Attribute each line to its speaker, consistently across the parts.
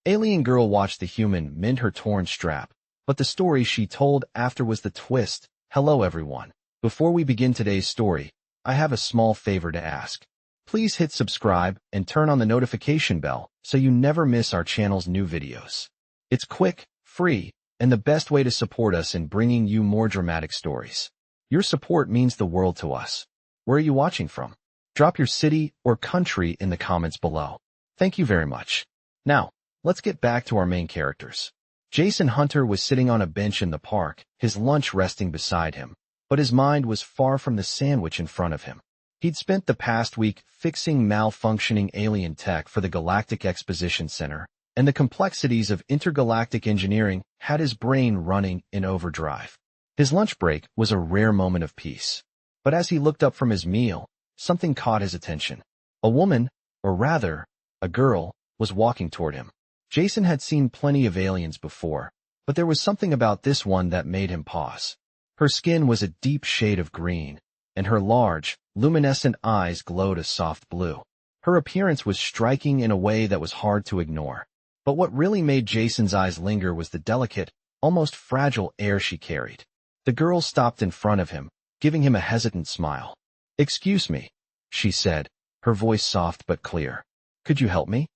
Speaker 1: Alien girl watched the human mend her torn strap, but the story she told after was the twist. Hello everyone. Before we begin today's story, I have a small favor to ask. Please hit subscribe and turn on the notification bell so you never miss our channel's new videos. It's quick, free, and the best way to support us in bringing you more dramatic stories. Your support means the world to us. Where are you watching from? Drop your city or country in the comments below. Thank you very much. Now, let's get back to our main characters. Jason Hunter was sitting on a bench in the park, his lunch resting beside him, but his mind was far from the sandwich in front of him. He'd spent the past week fixing malfunctioning alien tech for the Galactic Exposition Center, and the complexities of intergalactic engineering had his brain running in overdrive. His lunch break was a rare moment of peace. But as he looked up from his meal, something caught his attention. A woman, or rather, a girl, was walking toward him. Jason had seen plenty of aliens before, but there was something about this one that made him pause. Her skin was a deep shade of green, and her large, luminescent eyes glowed a soft blue. Her appearance was striking in a way that was hard to ignore. But what really made Jason's eyes linger was the delicate, almost fragile air she carried. The girl stopped in front of him, giving him a hesitant smile. "Excuse me," she said, her voice soft but clear. "Could you help me?"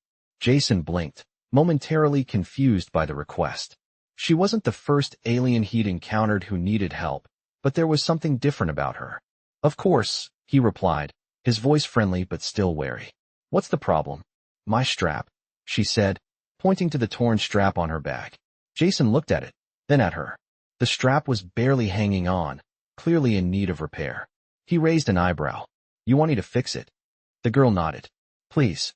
Speaker 1: Jason blinked, momentarily confused by the request. She wasn't the first alien he'd encountered who needed help, but there was something different about her. "Of course," he replied, his voice friendly but still wary. "What's the problem?" "My strap," she said, pointing to the torn strap on her bag. Jason looked at it, then at her. The strap was barely hanging on, clearly in need of repair. He raised an eyebrow. "You want me to fix it?" The girl nodded. "Please.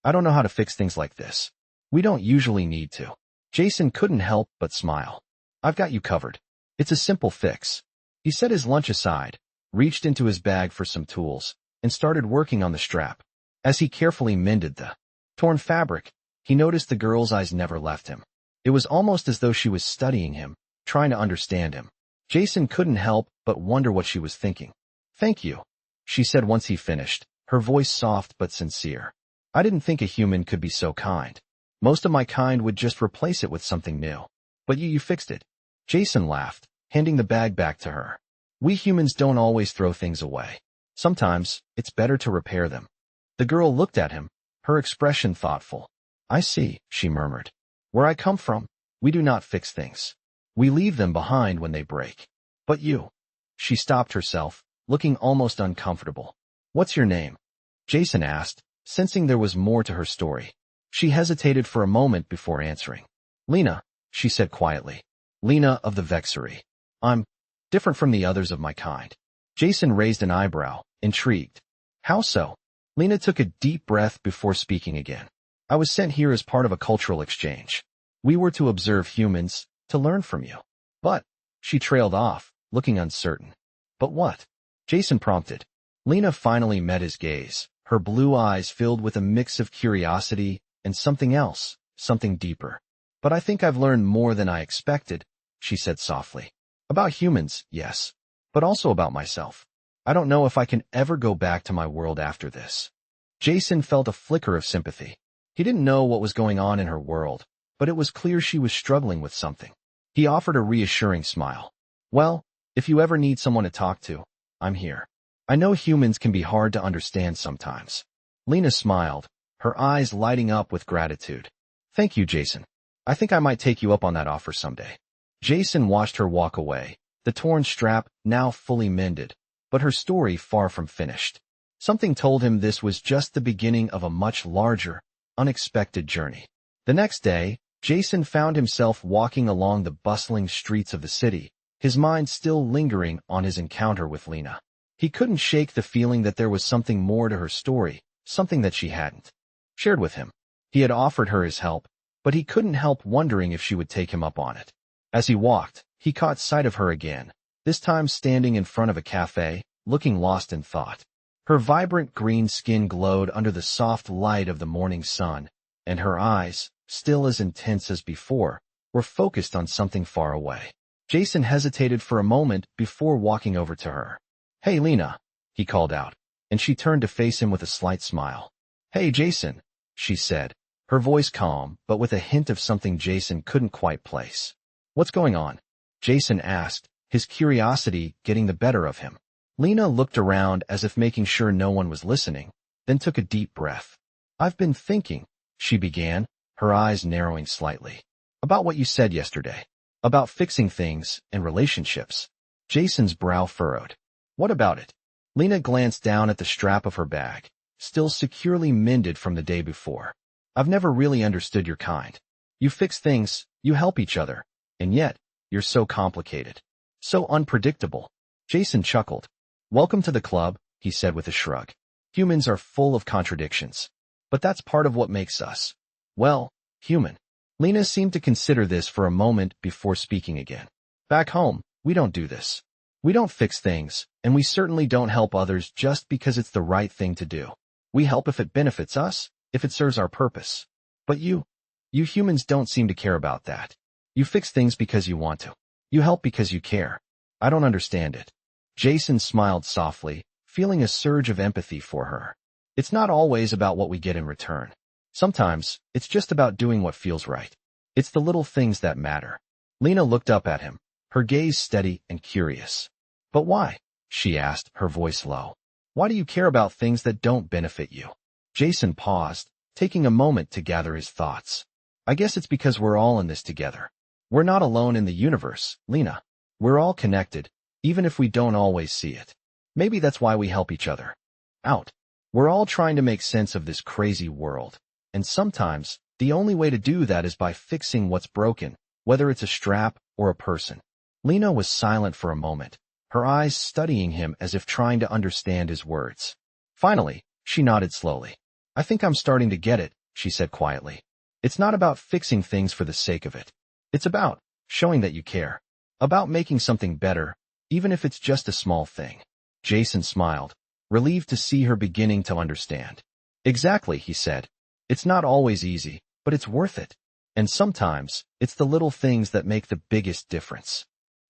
Speaker 1: I don't know how to fix things like this. We don't usually need to." Jason couldn't help but smile. "I've got you covered. It's a simple fix." He set his lunch aside, reached into his bag for some tools, and started working on the strap. As he carefully mended the torn fabric, he noticed the girl's eyes never left him. It was almost as though she was studying him, trying to understand him. Jason couldn't help but wonder what she was thinking. "Thank you," she said once he finished, her voice soft but sincere. "I didn't think a human could be so kind. Most of my kind would just replace it with something new. But you fixed it." Jason laughed, handing the bag back to her. "We humans don't always throw things away. Sometimes, it's better to repair them." The girl looked at him, her expression thoughtful. "I see," she murmured. "Where I come from, we do not fix things. We leave them behind when they break. But you—" She stopped herself, looking almost uncomfortable. "What's your name?" Jason asked, sensing there was more to her story. She hesitated for a moment before answering. "Lena," she said quietly. "Lena of the Vexery. I'm different from the others of my kind." Jason raised an eyebrow, intrigued. "How so?" Lena took a deep breath before speaking again. "I was sent here as part of a cultural exchange. We were to observe humans, to learn from you." "But—" She trailed off, looking uncertain. "But what?" Jason prompted. Lena finally met his gaze, her blue eyes filled with a mix of curiosity and something else, something deeper. "But I think I've learned more than I expected," she said softly. "About humans, yes, but also about myself. I don't know if I can ever go back to my world after this." Jason felt a flicker of sympathy. He didn't know what was going on in her world, but it was clear she was struggling with something. He offered a reassuring smile. "Well, if you ever need someone to talk to, I'm here. I know humans can be hard to understand sometimes." Lena smiled, her eyes lighting up with gratitude. "Thank you, Jason. I think I might take you up on that offer someday." Jason watched her walk away, the torn strap now fully mended, but her story far from finished. Something told him this was just the beginning of a much larger, unexpected journey. The next day, Jason found himself walking along the bustling streets of the city, his mind still lingering on his encounter with Lena. He couldn't shake the feeling that there was something more to her story, something that she hadn't shared with him. He had offered her his help, but he couldn't help wondering if she would take him up on it. As he walked, he caught sight of her again, this time standing in front of a cafe, looking lost in thought. Her vibrant green skin glowed under the soft light of the morning sun, and her eyes, still as intense as before, were focused on something far away. Jason hesitated for a moment before walking over to her. "Hey, Lena," he called out, and she turned to face him with a slight smile. "Hey, Jason," she said, her voice calm, but with a hint of something Jason couldn't quite place. What's going on? Jason asked, his curiosity getting the better of him. Lena looked around as if making sure no one was listening, then took a deep breath. I've been thinking, she began, her eyes narrowing slightly. About what you said yesterday. About fixing things and relationships. Jason's brow furrowed. What about it? Lena glanced down at the strap of her bag, still securely mended from the day before. I've never really understood your kind. You fix things, you help each other, and yet, you're so complicated. So unpredictable. Jason chuckled. Welcome to the club, he said with a shrug. Humans are full of contradictions. But that's part of what makes us, well, human. Lena seemed to consider this for a moment before speaking again. Back home, we don't do this. We don't fix things, and we certainly don't help others just because it's the right thing to do. We help if it benefits us, if it serves our purpose. But you humans don't seem to care about that. You fix things because you want to. You help because you care. I don't understand it. Jason smiled softly, feeling a surge of empathy for her. It's not always about what we get in return. Sometimes, it's just about doing what feels right. It's the little things that matter. Lena looked up at him, her gaze steady and curious. But why? She asked, her voice low. Why do you care about things that don't benefit you? Jason paused, taking a moment to gather his thoughts. I guess it's because we're all in this together. We're not alone in the universe, Lena. We're all connected, even if we don't always see it. Maybe that's why we help each other out. We're all trying to make sense of this crazy world. And sometimes, the only way to do that is by fixing what's broken, whether it's a strap or a person. Lena was silent for a moment, her eyes studying him as if trying to understand his words. Finally, she nodded slowly. I think I'm starting to get it, she said quietly. It's not about fixing things for the sake of it. It's about showing that you care. About making something better, even if it's just a small thing. Jason smiled, relieved to see her beginning to understand. Exactly, he said. It's not always easy, but it's worth it. And sometimes, it's the little things that make the biggest difference.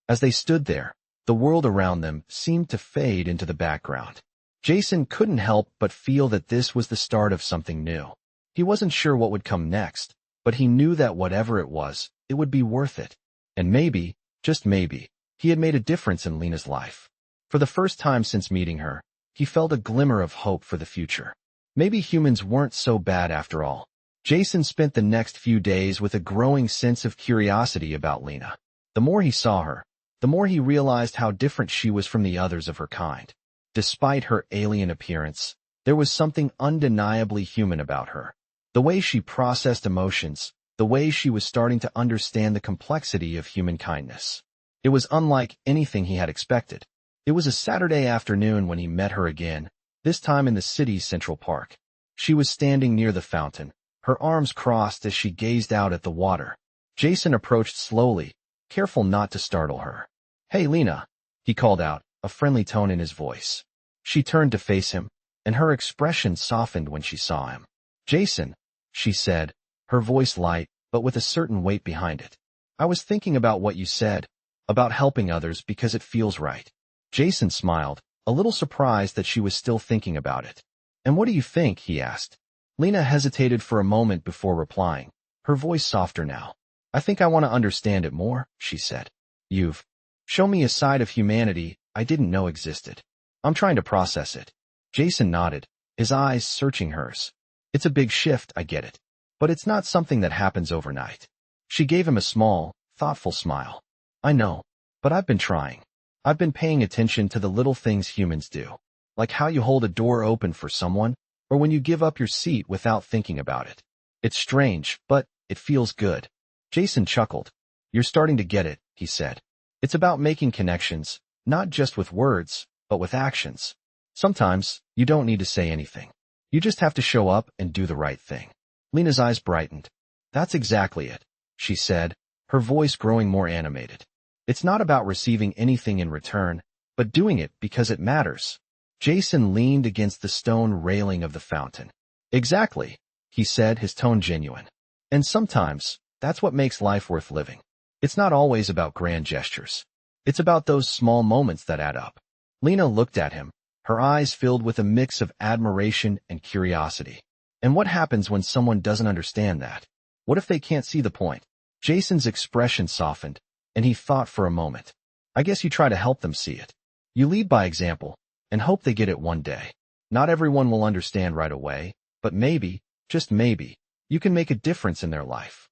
Speaker 1: As they stood there, the world around them seemed to fade into the background. Jason couldn't help but feel that this was the start of something new. He wasn't sure what would come next, but he knew that whatever it was, it would be worth it. And maybe, just maybe, he had made a difference in Lena's life. For the first time since meeting her, he felt a glimmer of hope for the future. Maybe humans weren't so bad after all. Jason spent the next few days with a growing sense of curiosity about Lena. The more he saw her, the more he realized how different she was from the others of her kind. Despite her alien appearance, there was something undeniably human about her. The way she processed emotions, the way she was starting to understand the complexity of human kindness. It was unlike anything he had expected. It was a Saturday afternoon when he met her again, this time in the city's Central Park. She was standing near the fountain, her arms crossed as she gazed out at the water. Jason approached slowly, careful not to startle her. Hey, Lena, he called out, a friendly tone in his voice. She turned to face him, and her expression softened when she saw him. Jason, she said, her voice light, but with a certain weight behind it. I was thinking about what you said, about helping others because it feels right. Jason smiled, a little surprised that she was still thinking about it. And what do you think? He asked. Lena hesitated for a moment before replying, her voice softer now. I think I want to understand it more, she said. You've shown me a side of humanity I didn't know existed. I'm trying to process it. Jason nodded, his eyes searching hers. It's a big shift, I get it. But it's not something that happens overnight. She gave him a small, thoughtful smile. I know, but I've been trying. I've been paying attention to the little things humans do, like how you hold a door open for someone, or when you give up your seat without thinking about it. It's strange, but it feels good. Jason chuckled. You're starting to get it, he said. It's about making connections, not just with words, but with actions. Sometimes, you don't need to say anything. You just have to show up and do the right thing. Lena's eyes brightened. That's exactly it, she said, her voice growing more animated. It's not about receiving anything in return, but doing it because it matters. Jason leaned against the stone railing of the fountain. Exactly, he said, his tone genuine. And sometimes, that's what makes life worth living. It's not always about grand gestures. It's about those small moments that add up. Lena looked at him, her eyes filled with a mix of admiration and curiosity. And what happens when someone doesn't understand that? What if they can't see the point? Jason's expression softened, and he thought for a moment. I guess you try to help them see it. You lead by example, and hope they get it one day. Not everyone will understand right away, but maybe, just maybe, you can make a difference in their life.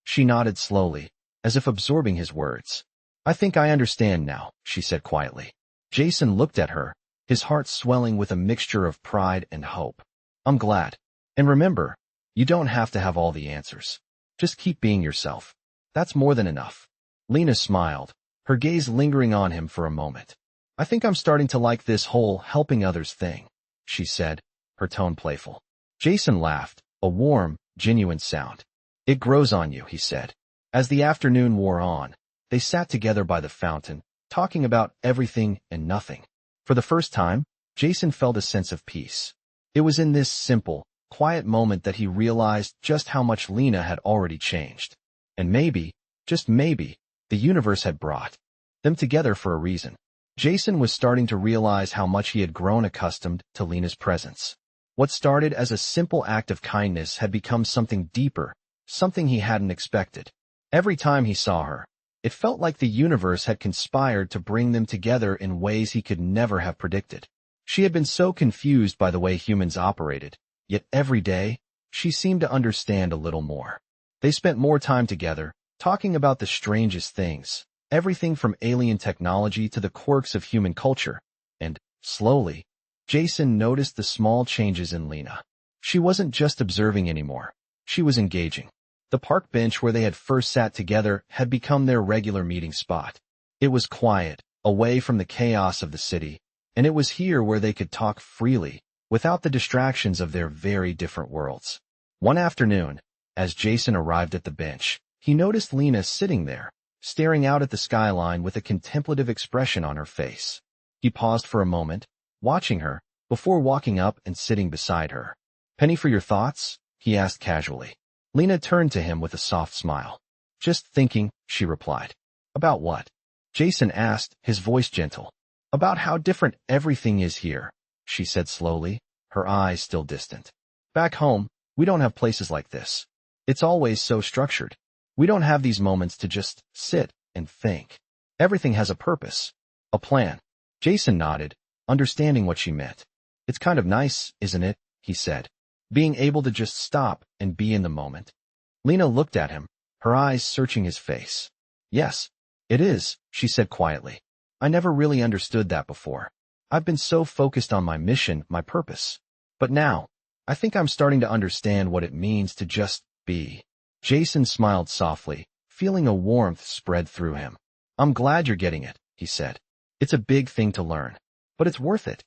Speaker 1: She nodded slowly, as if absorbing his words. I think I understand now, she said quietly. Jason looked at her, his heart swelling with a mixture of pride and hope. I'm glad. And remember, you don't have to have all the answers. Just keep being yourself. That's more than enough. Lena smiled, her gaze lingering on him for a moment. I think I'm starting to like this whole helping others thing, she said, her tone playful. Jason laughed, a warm, genuine sound. It grows on you, he said. As the afternoon wore on, they sat together by the fountain, talking about everything and nothing. For the first time, Jason felt a sense of peace. It was in this simple, quiet moment that he realized just how much Lena had already changed. And maybe, just maybe, the universe had brought them together for a reason. Jason was starting to realize how much he had grown accustomed to Lena's presence. What started as a simple act of kindness had become something deeper, something he hadn't expected. Every time he saw her, it felt like the universe had conspired to bring them together in ways he could never have predicted. She had been so confused by the way humans operated, yet every day, she seemed to understand a little more. They spent more time together, talking about the strangest things, everything from alien technology to the quirks of human culture, and, slowly, Jason noticed the small changes in Lena. She wasn't just observing anymore, she was engaging. The park bench where they had first sat together had become their regular meeting spot. It was quiet, away from the chaos of the city, and it was here where they could talk freely, without the distractions of their very different worlds. One afternoon, as Jason arrived at the bench, he noticed Lena sitting there, staring out at the skyline with a contemplative expression on her face. He paused for a moment, watching her, before walking up and sitting beside her. "Penny for your thoughts?" he asked casually. Lena turned to him with a soft smile. "Just thinking," she replied. "About what?" Jason asked, his voice gentle. "About how different everything is here," she said slowly, her eyes still distant. "Back home, we don't have places like this. It's always so structured. We don't have these moments to just sit and think. Everything has a purpose, a plan." Jason nodded, understanding what she meant. "It's kind of nice, isn't it?" he said. "Being able to just stop and be in the moment." Lena looked at him, her eyes searching his face. "Yes, it is," she said quietly. "I never really understood that before. I've been so focused on my mission, my purpose. But now, I think I'm starting to understand what it means to just be." Jason smiled softly, feeling a warmth spread through him. "I'm glad you're getting it," he said. "It's a big thing to learn, but it's worth it."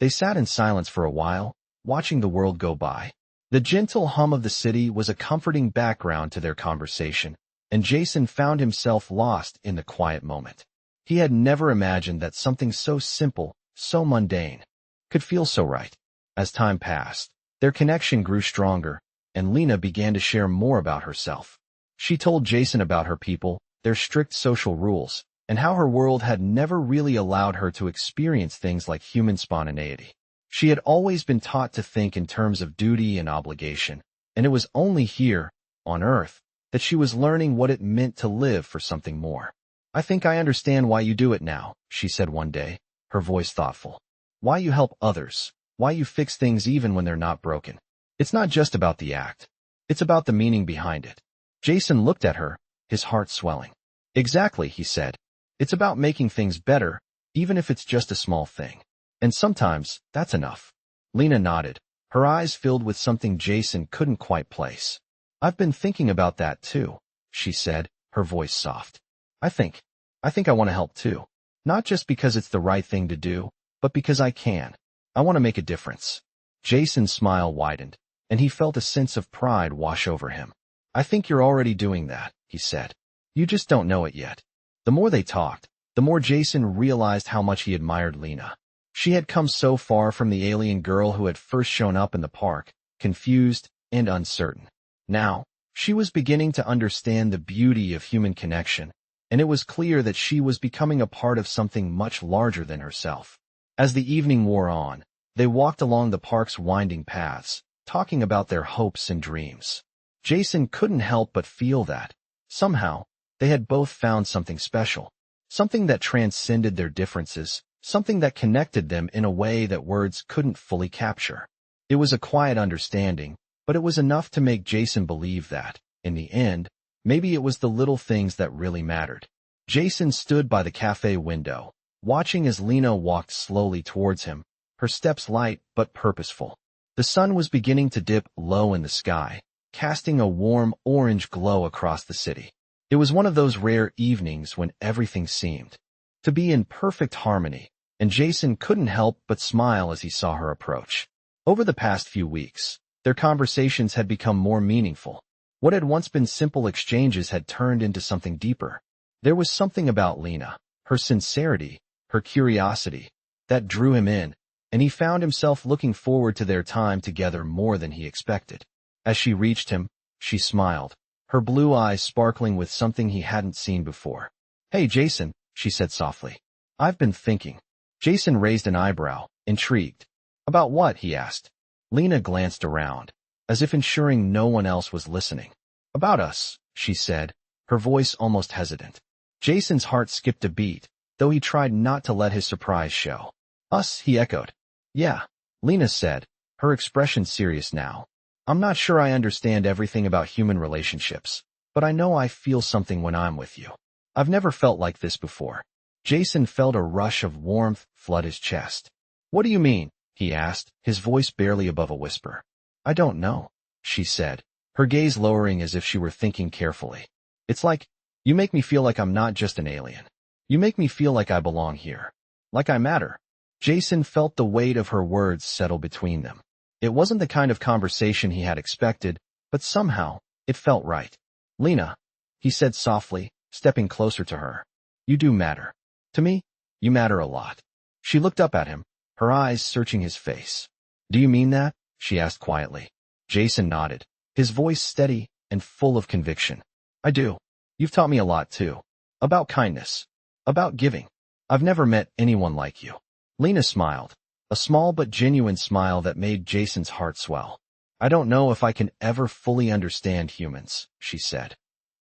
Speaker 1: They sat in silence for a while, watching the world go by. The gentle hum of the city was a comforting background to their conversation, and Jason found himself lost in the quiet moment. He had never imagined that something so simple, so mundane, could feel so right. As time passed, their connection grew stronger, and Lena began to share more about herself. She told Jason about her people, their strict social rules, and how her world had never really allowed her to experience things like human spontaneity. She had always been taught to think in terms of duty and obligation, and it was only here, on Earth, that she was learning what it meant to live for something more. "I think I understand why you do it now," she said one day, her voice thoughtful. "Why you help others, why you fix things even when they're not broken. It's not just about the act. It's about the meaning behind it." Jason looked at her, his heart swelling. "Exactly," he said. "It's about making things better, even if it's just a small thing. And sometimes, that's enough." Lena nodded, her eyes filled with something Jason couldn't quite place. "I've been thinking about that too," she said, her voice soft. I think I want to help too. Not just because it's the right thing to do, but because I can. I want to make a difference." Jason's smile widened, and he felt a sense of pride wash over him. "I think you're already doing that," he said. "You just don't know it yet." The more they talked, the more Jason realized how much he admired Lena. She had come so far from the alien girl who had first shown up in the park, confused and uncertain. Now, she was beginning to understand the beauty of human connection, and it was clear that she was becoming a part of something much larger than herself. As the evening wore on, they walked along the park's winding paths, talking about their hopes and dreams. Jason couldn't help but feel that, somehow, they had both found something special, something that transcended their differences, something that connected them in a way that words couldn't fully capture. It was a quiet understanding, but it was enough to make Jason believe that, in the end, maybe it was the little things that really mattered. Jason stood by the cafe window, watching as Lena walked slowly towards him, her steps light but purposeful. The sun was beginning to dip low in the sky, casting a warm orange glow across the city. It was one of those rare evenings when everything seemed to be in perfect harmony, and Jason couldn't help but smile as he saw her approach. Over the past few weeks, their conversations had become more meaningful. What had once been simple exchanges had turned into something deeper. There was something about Lena, her sincerity, her curiosity, that drew him in, and he found himself looking forward to their time together more than he expected. As she reached him, she smiled, her blue eyes sparkling with something he hadn't seen before. "Hey, Jason," she said softly. "I've been thinking." Jason raised an eyebrow, intrigued. "About what?" he asked. Lena glanced around, as if ensuring no one else was listening. "About us," she said, her voice almost hesitant. Jason's heart skipped a beat, though he tried not to let his surprise show. "Us," he echoed. "Yeah," Lena said, her expression serious now. "I'm not sure I understand everything about human relationships, but I know I feel something when I'm with you. I've never felt like this before." Jason felt a rush of warmth flood his chest. "What do you mean?" he asked, his voice barely above a whisper. "I don't know," she said, her gaze lowering as if she were thinking carefully. "It's like, you make me feel like I'm not just an alien. You make me feel like I belong here. Like I matter." Jason felt the weight of her words settle between them. It wasn't the kind of conversation he had expected, but somehow, it felt right. "Lena," he said softly, stepping closer to her. "You do matter. To me, you matter a lot." She looked up at him, her eyes searching his face. "Do you mean that?" she asked quietly. Jason nodded, his voice steady and full of conviction. "I do. You've taught me a lot too. About kindness. About giving. I've never met anyone like you." Lena smiled, a small but genuine smile that made Jason's heart swell. "I don't know if I can ever fully understand humans," she said.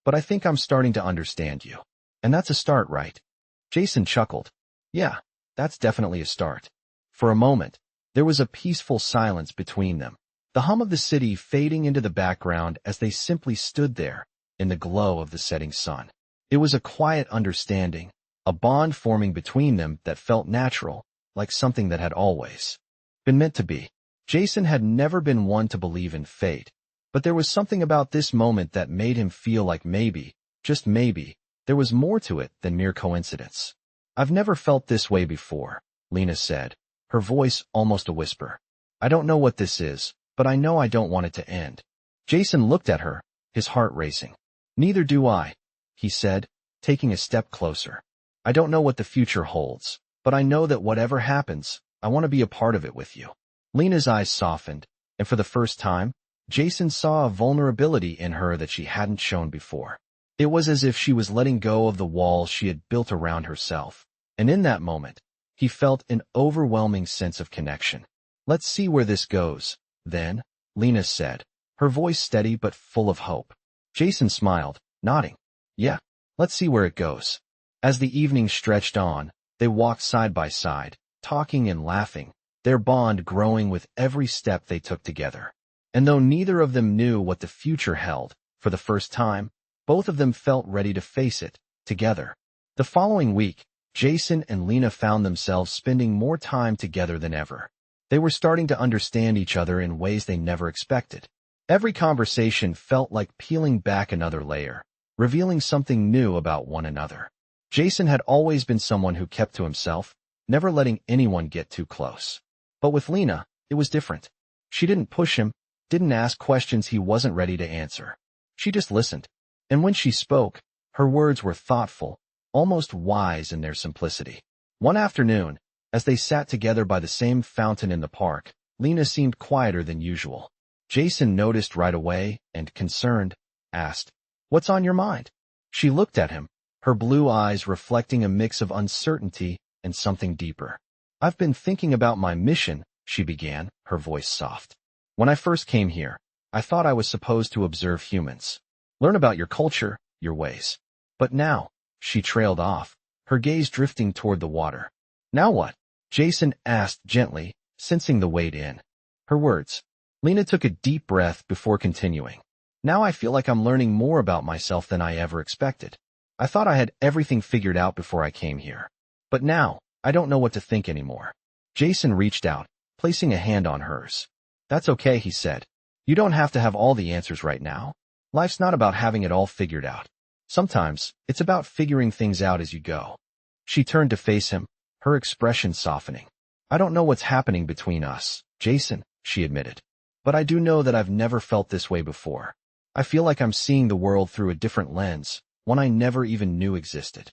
Speaker 1: "But I think I'm starting to understand you. And that's a start, right?" Jason chuckled. "Yeah, that's definitely a start." For a moment, there was a peaceful silence between them, the hum of the city fading into the background as they simply stood there, in the glow of the setting sun. It was a quiet understanding, a bond forming between them that felt natural, like something that had always been meant to be. Jason had never been one to believe in fate, but there was something about this moment that made him feel like maybe, just maybe, there was more to it than mere coincidence. "I've never felt this way before," Lena said, her voice almost a whisper. "I don't know what this is, but I know I don't want it to end." Jason looked at her, his heart racing. "Neither do I," he said, taking a step closer. "I don't know what the future holds, but I know that whatever happens, I want to be a part of it with you." Lena's eyes softened, and for the first time, Jason saw a vulnerability in her that she hadn't shown before. It was as if she was letting go of the walls she had built around herself, and in that moment, he felt an overwhelming sense of connection. "Let's see where this goes, then," Lena said, her voice steady but full of hope. Jason smiled, nodding. "Yeah, let's see where it goes." As the evening stretched on, they walked side by side, talking and laughing, their bond growing with every step they took together. And though neither of them knew what the future held, for the first time, both of them felt ready to face it, together. The following week, Jason and Lena found themselves spending more time together than ever. They were starting to understand each other in ways they never expected. Every conversation felt like peeling back another layer, revealing something new about one another. Jason had always been someone who kept to himself, never letting anyone get too close. But with Lena, it was different. She didn't push him, didn't ask questions he wasn't ready to answer. She just listened. And when she spoke, her words were thoughtful, almost wise in their simplicity. One afternoon, as they sat together by the same fountain in the park, Lena seemed quieter than usual. Jason noticed right away and, concerned, asked, "What's on your mind?" She looked at him, her blue eyes reflecting a mix of uncertainty and something deeper. "I've been thinking about my mission," she began, her voice soft. When I first came here, I thought I was supposed to observe humans, learn about your culture, your ways. But now, she trailed off, her gaze drifting toward the water. Now what? Jason asked gently, sensing the weight in her words. Lena took a deep breath before continuing. Now I feel like I'm learning more about myself than I ever expected. I thought I had everything figured out before I came here. But now, I don't know what to think anymore. Jason reached out, placing a hand on hers. That's okay, he said. You don't have to have all the answers right now. Life's not about having it all figured out. Sometimes, it's about figuring things out as you go. She turned to face him, her expression softening. I don't know what's happening between us, Jason, she admitted. But I do know that I've never felt this way before. I feel like I'm seeing the world through a different lens, one I never even knew existed.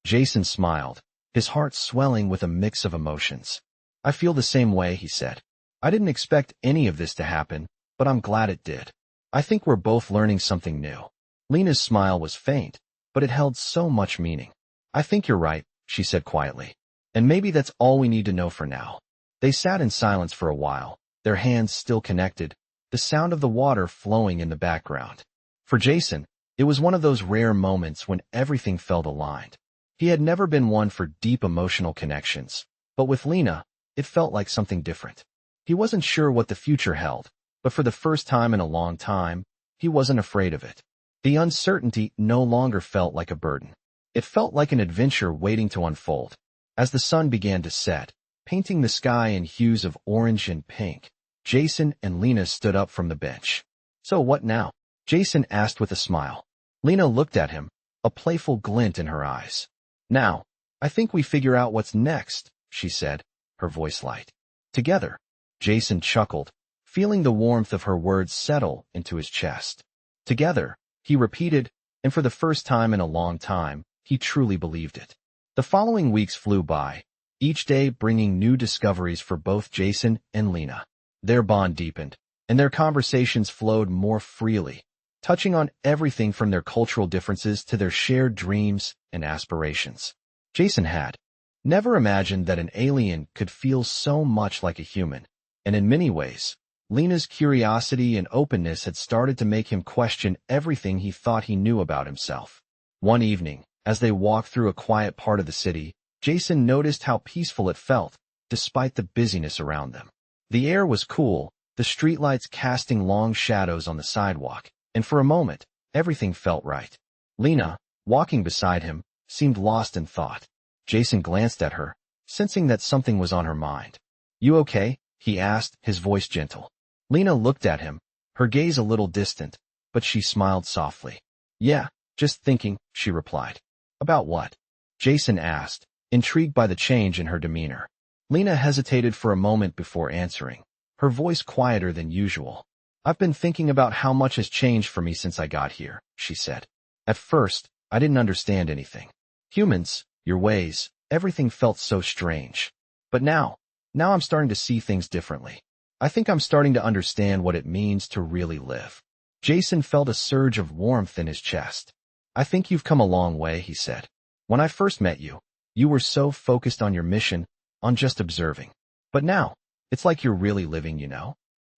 Speaker 1: Jason smiled, his heart swelling with a mix of emotions. I feel the same way, he said. I didn't expect any of this to happen, but I'm glad it did. I think we're both learning something new. Lena's smile was faint, but it held so much meaning. I think you're right, she said quietly. And maybe that's all we need to know for now. They sat in silence for a while, their hands still connected, the sound of the water flowing in the background. For Jason, it was one of those rare moments when everything felt aligned. He had never been one for deep emotional connections, but with Lena, it felt like something different. He wasn't sure what the future held, but for the first time in a long time, he wasn't afraid of it. The uncertainty no longer felt like a burden. It felt like an adventure waiting to unfold. As the sun began to set, painting the sky in hues of orange and pink, Jason and Lena stood up from the bench. So what now? Jason asked with a smile. Lena looked at him, a playful glint in her eyes. Now, I think we figure out what's next, she said, her voice light. Together. Jason chuckled, feeling the warmth of her words settle into his chest. Together, he repeated, and for the first time in a long time, he truly believed it. The following weeks flew by, each day bringing new discoveries for both Jason and Lena. Their bond deepened, and their conversations flowed more freely, touching on everything from their cultural differences to their shared dreams and aspirations. Jason had never imagined that an alien could feel so much like a human, and in many ways, Lena's curiosity and openness had started to make him question everything he thought he knew about himself. One evening, as they walked through a quiet part of the city, Jason noticed how peaceful it felt, despite the busyness around them. The air was cool, the streetlights casting long shadows on the sidewalk, and for a moment, everything felt right. Lena, walking beside him, seemed lost in thought. Jason glanced at her, sensing that something was on her mind. You okay? He asked, his voice gentle. Lena looked at him, her gaze a little distant, but she smiled softly. Yeah, just thinking, she replied. About what? Jason asked, intrigued by the change in her demeanor. Lena hesitated for a moment before answering, her voice quieter than usual. I've been thinking about how much has changed for me since I got here, she said. At first, I didn't understand anything. Humans, your ways, everything felt so strange. But now I'm starting to see things differently. I think I'm starting to understand what it means to really live. Jason felt a surge of warmth in his chest. I think you've come a long way, he said. When I first met you, you were so focused on your mission, on just observing. But now, it's like you're really living, you know?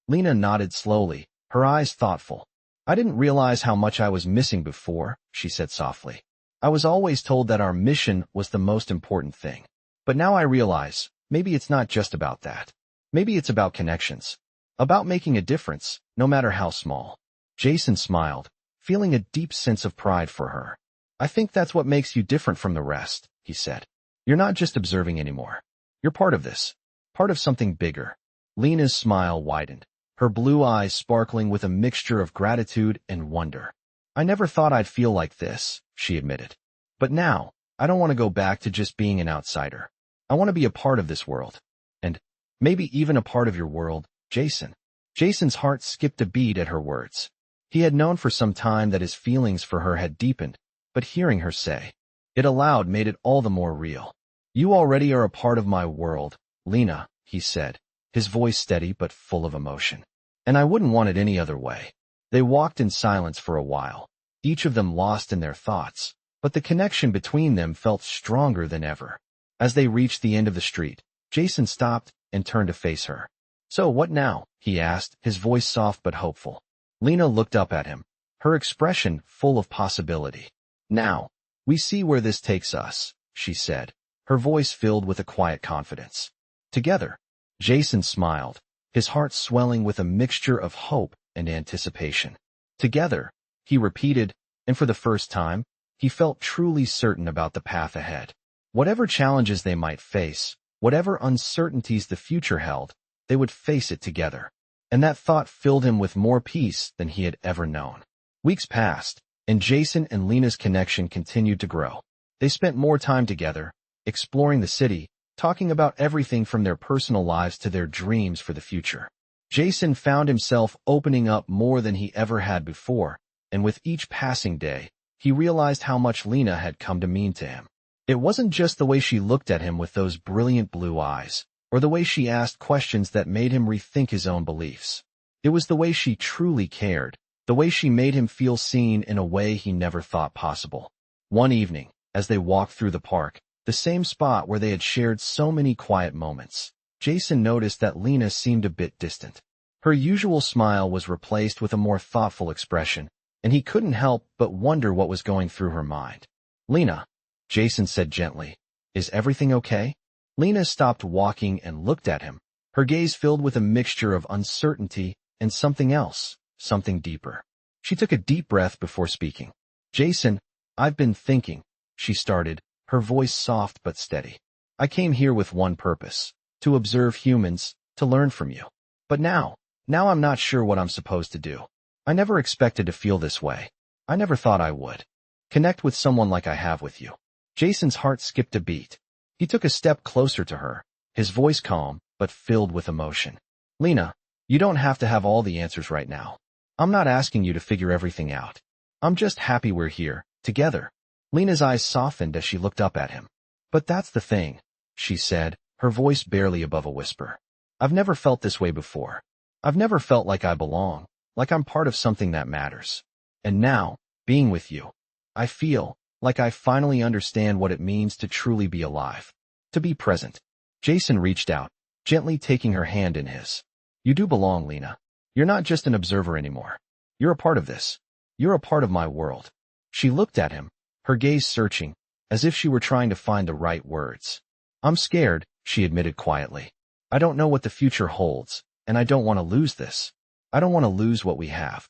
Speaker 1: Lena nodded slowly, her eyes thoughtful. I didn't realize how much I was missing before, she said softly. I was always told that our mission was the most important thing. But now I realize, maybe it's not just about that. Maybe it's about connections. About making a difference, no matter how small. Jason smiled, feeling a deep sense of pride for her. I think that's what makes you different from the rest, he said. You're not just observing anymore. You're part of this. Part of something bigger. Lena's smile widened, her blue eyes sparkling with a mixture of gratitude and wonder. I never thought I'd feel like this, she admitted. But now, I don't want to go back to just being an outsider. I want to be a part of this world. And maybe even a part of your world, Jason. Jason's heart skipped a beat at her words. He had known for some time that his feelings for her had deepened, but hearing her say it aloud made it all the more real. You already are a part of my world, Lena, he said, his voice steady but full of emotion. And I wouldn't want it any other way. They walked in silence for a while, each of them lost in their thoughts, but the connection between them felt stronger than ever. As they reached the end of the street, Jason stopped and turned to face her. "So what now?" he asked, his voice soft but hopeful. Lena looked up at him, her expression full of possibility. "Now, we see where this takes us," she said, her voice filled with a quiet confidence. "Together." Jason smiled, his heart swelling with a mixture of hope and anticipation. "Together," he repeated, and for the first time, he felt truly certain about the path ahead. Whatever challenges they might face, whatever uncertainties the future held, they would face it together. And that thought filled him with more peace than he had ever known. Weeks passed, and Jason and Lena's connection continued to grow. They spent more time together, exploring the city, talking about everything from their personal lives to their dreams for the future. Jason found himself opening up more than he ever had before, and with each passing day, he realized how much Lena had come to mean to him. It wasn't just the way she looked at him with those brilliant blue eyes, or the way she asked questions that made him rethink his own beliefs. It was the way she truly cared, the way she made him feel seen in a way he never thought possible. One evening, as they walked through the park, the same spot where they had shared so many quiet moments, Jason noticed that Lena seemed a bit distant. Her usual smile was replaced with a more thoughtful expression, and he couldn't help but wonder what was going through her mind. "Lena," Jason said gently, "is everything okay?" Lena stopped walking and looked at him, her gaze filled with a mixture of uncertainty and something else, something deeper. She took a deep breath before speaking. "Jason, I've been thinking," she started, her voice soft but steady. "I came here with one purpose, to observe humans, to learn from you. But now I'm not sure what I'm supposed to do. I never expected to feel this way. I never thought I would. Connect with someone like I have with you." Jason's heart skipped a beat. He took a step closer to her, his voice calm but filled with emotion. "Lena, you don't have to have all the answers right now. I'm not asking you to figure everything out. I'm just happy we're here, together." Lena's eyes softened as she looked up at him. "But that's the thing," she said, her voice barely above a whisper. "I've never felt this way before. I've never felt like I belong, like I'm part of something that matters. And now, being with you, I feel like I finally understand what it means to truly be alive, to be present." Jason reached out, gently taking her hand in his. "You do belong, Lena. You're not just an observer anymore. You're a part of this. You're a part of my world." She looked at him, her gaze searching, as if she were trying to find the right words. "I'm scared," she admitted quietly. "I don't know what the future holds, and I don't want to lose this. I don't want to lose what we have."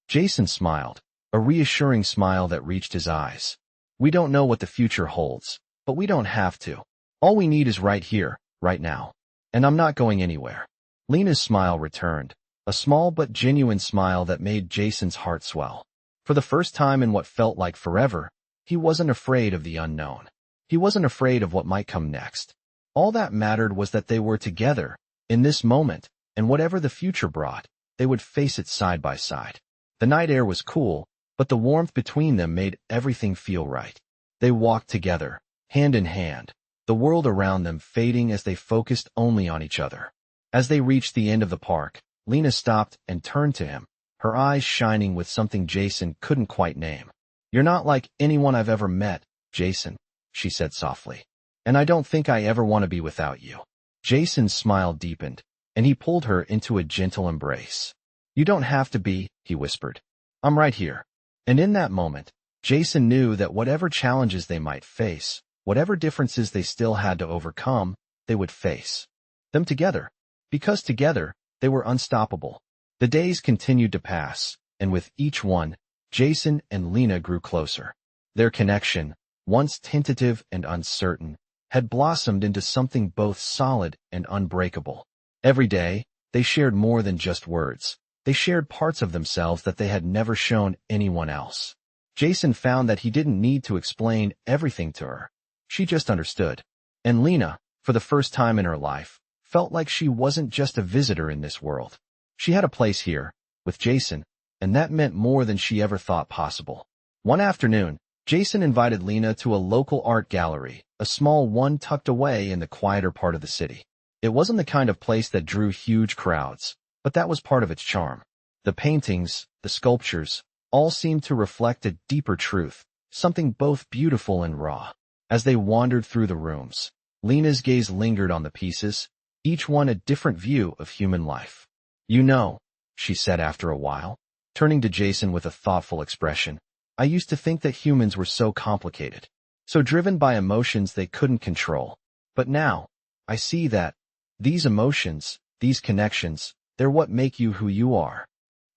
Speaker 1: Jason smiled, a reassuring smile that reached his eyes. "We don't know what the future holds, but we don't have to. All we need is right here, right now. And I'm not going anywhere." Lena's smile returned, a small but genuine smile that made Jason's heart swell. For the first time in what felt like forever, he wasn't afraid of the unknown. He wasn't afraid of what might come next. All that mattered was that they were together, in this moment, and whatever the future brought, they would face it side by side. The night air was cool, but the warmth between them made everything feel right. They walked together, hand in hand, the world around them fading as they focused only on each other. As they reached the end of the park, Lena stopped and turned to him, her eyes shining with something Jason couldn't quite name. "You're not like anyone I've ever met, Jason," she said softly. "And I don't think I ever want to be without you." Jason's smile deepened, and he pulled her into a gentle embrace. "You don't have to be," he whispered. "I'm right here." And in that moment, Jason knew that whatever challenges they might face, whatever differences they still had to overcome, they would face them together. Because together, they were unstoppable. The days continued to pass, and with each one, Jason and Lena grew closer. Their connection, once tentative and uncertain, had blossomed into something both solid and unbreakable. Every day, they shared more than just words. They shared parts of themselves that they had never shown anyone else. Jason found that he didn't need to explain everything to her. She just understood. And Lena, for the first time in her life, felt like she wasn't just a visitor in this world. She had a place here, with Jason, and that meant more than she ever thought possible. One afternoon, Jason invited Lena to a local art gallery, a small one tucked away in the quieter part of the city. It wasn't the kind of place that drew huge crowds, but that was part of its charm. The paintings, the sculptures, all seemed to reflect a deeper truth, something both beautiful and raw. As they wandered through the rooms, Lena's gaze lingered on the pieces, each one a different view of human life. You know, she said after a while, turning to Jason with a thoughtful expression, I used to think that humans were so complicated, so driven by emotions they couldn't control. But now, I see that these emotions, these connections, they're what make you who you are.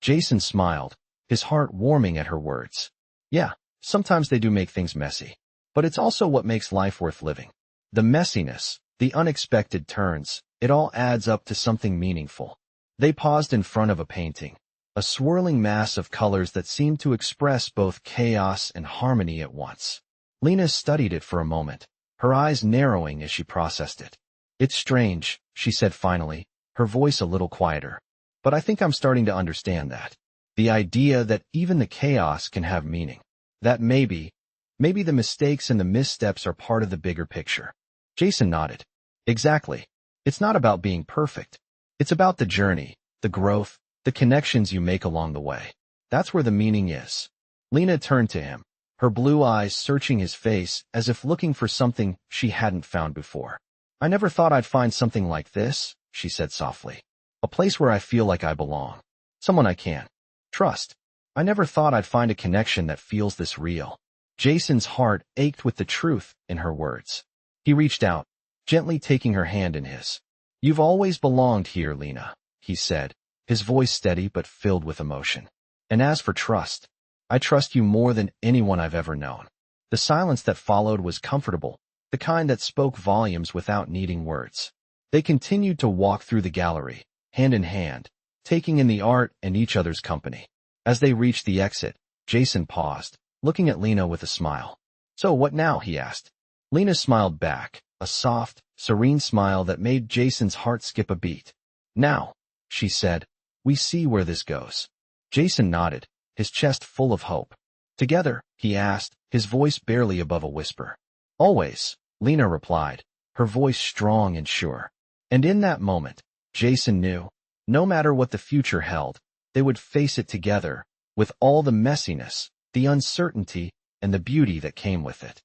Speaker 1: Jason smiled, his heart warming at her words. Yeah, sometimes they do make things messy, but it's also what makes life worth living. The messiness, the unexpected turns, it all adds up to something meaningful. They paused in front of a painting, a swirling mass of colors that seemed to express both chaos and harmony at once. Lena studied it for a moment, her eyes narrowing as she processed it. It's strange, she said finally, her voice a little quieter. But I think I'm starting to understand that. The idea that even the chaos can have meaning. That maybe the mistakes and the missteps are part of the bigger picture. Jason nodded. Exactly. It's not about being perfect. It's about the journey, the growth, the connections you make along the way. That's where the meaning is. Lena turned to him, her blue eyes searching his face as if looking for something she hadn't found before. I never thought I'd find something like this, she said softly. A place where I feel like I belong. Someone I can trust. I never thought I'd find a connection that feels this real. Jason's heart ached with the truth in her words. He reached out, gently taking her hand in his. You've always belonged here, Lena, he said, his voice steady but filled with emotion. And as for trust, I trust you more than anyone I've ever known. The silence that followed was comfortable, the kind that spoke volumes without needing words. They continued to walk through the gallery, hand in hand, taking in the art and each other's company. As they reached the exit, Jason paused, looking at Lena with a smile. So what now, he asked. Lena smiled back, a soft, serene smile that made Jason's heart skip a beat. Now, she said, we see where this goes. Jason nodded, his chest full of hope. Together, he asked, his voice barely above a whisper. Always, Lena replied, her voice strong and sure. And in that moment, Jason knew, no matter what the future held, they would face it together, with all the messiness, the uncertainty, and the beauty that came with it.